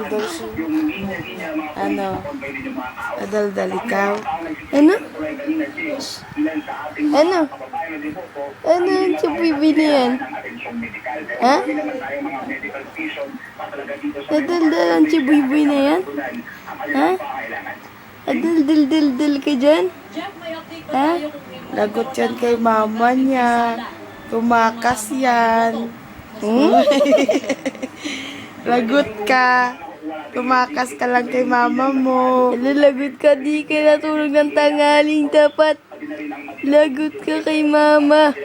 Nadaldal siya. Ano? Nadaldal ikaw? Ano? Ano? Ano yung chupibi na yan? Ha? Nadaldal ang chupibi na yan? Ha? Nadaldal ka dyan? Ha? Lagot yan kay mama niya. Tumakas yan. Lagot ka. Tumakas ka lang kay mama mo. Lalagot ka, di ka natulog ng tanghaling dapat. Lagot ka kay mama.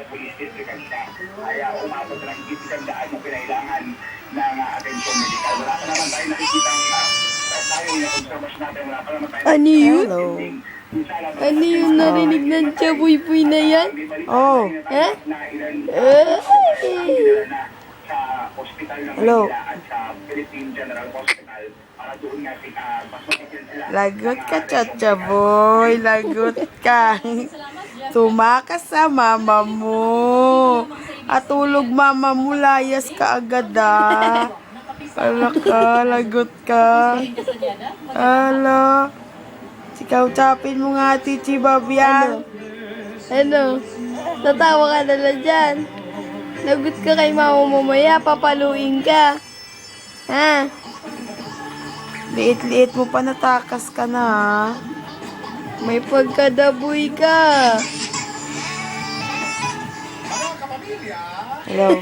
Ano yun? Hello. Ano yung narinig ng chabuy-puy na yan? Oh. Ha? Hello. Lagot ka, Chacha boy. Lagot ka. Tumakas sa mama mo. At tulog mama mo, layas ka agad ah. Ala ka, lagot ka. Ala. Sikaw-chapin mo nga, Tichi Babian. Ano? Natawa ka na lang dyan. Lagot ka kay mama mamaya, papaluin ka. Ha? Liit-liit mo pa, natakas ka na ha. May pagkadaboy ka. Hello.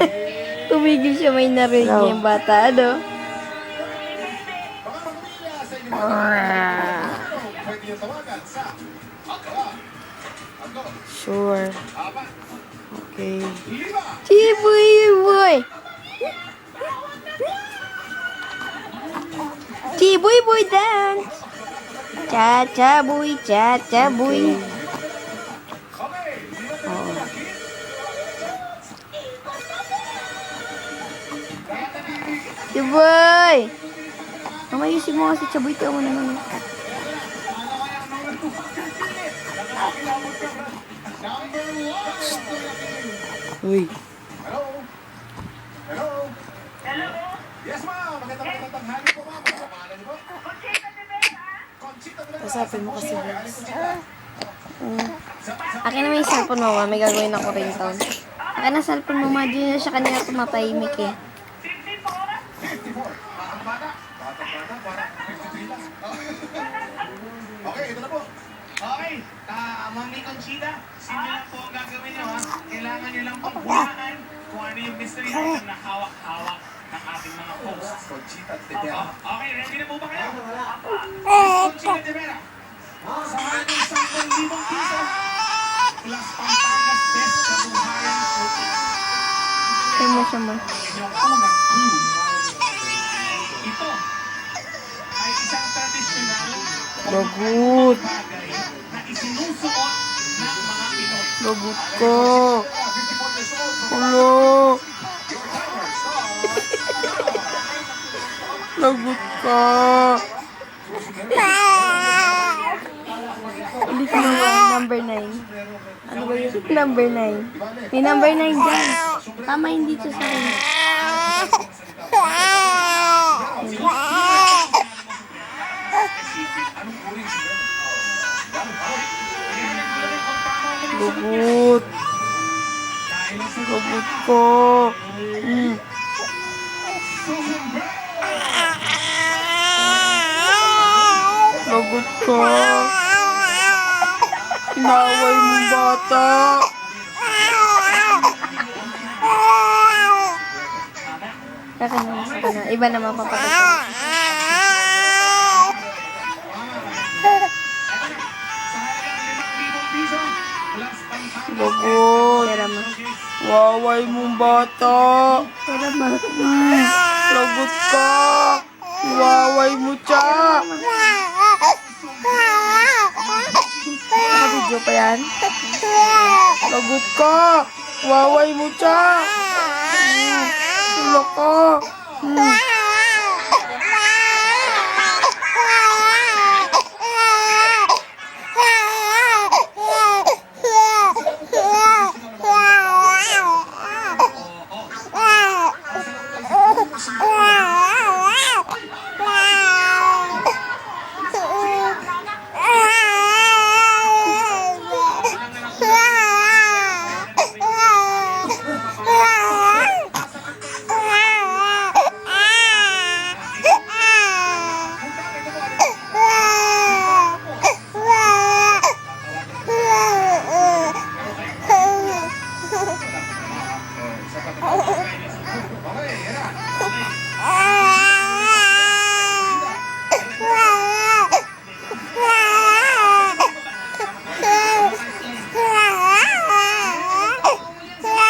Tumigil siya, may narinig Hello. yung bata, ano? Sure. Okay. Chiboy boy! Chiboy boy dance! Cha-cha boy, cha-cha boy. Oo. Chiboy! Mamayusin mo kasi chaboy, tayo mo naman. Uy. Yes, ma'am. Magandang tanghali po, ma'am. Ano pangalan niyo po? Conchita de Vera. Pasapin mo kasi. Akin na may cellphone mo, ma. May gagawin ako ringtone. Akin na cellphone mo, ma. Di na siya kanina tumatahimik eh. 54. Ang bata. Bata, parang 53 lang. Okay, ito na po. Okay, Mami Conchita, simple lang po ang gagawin nyo ha. Kailangan nyo lang pong hulaan kung ano yung mystery item na hawak-hawak ng ating mga hosts. Conchita de Vera. Okay, ready na po ba kayo? Miss Conchita de Vera, sa halagang 10,000 piso, plus Pampangas Best Kabuhayan Showcase. Siya mo, siya mo. Inyong unang clue. Ito ay isang tradisyonal Lagot. bagay na isinusuot ng mga Pinoy. Lagot ko. 54 years old. Ulo. Lagot ka. Ulit mo naman, number 9. Ano ba yun? Number 9. May number 9 dyan. Tama hindi siya sa akin. Lagot. Lagot ko. Lagot ka. Inaway mong bata. Saka na, saka na. Iba naman papakita. Lagot. Pera mo. Waway mong bata. Pera mo. Lagot ka. Waway mo siya. Nakabidyo pa yan? Lagot ka. Waway mo siya. Tulak ka.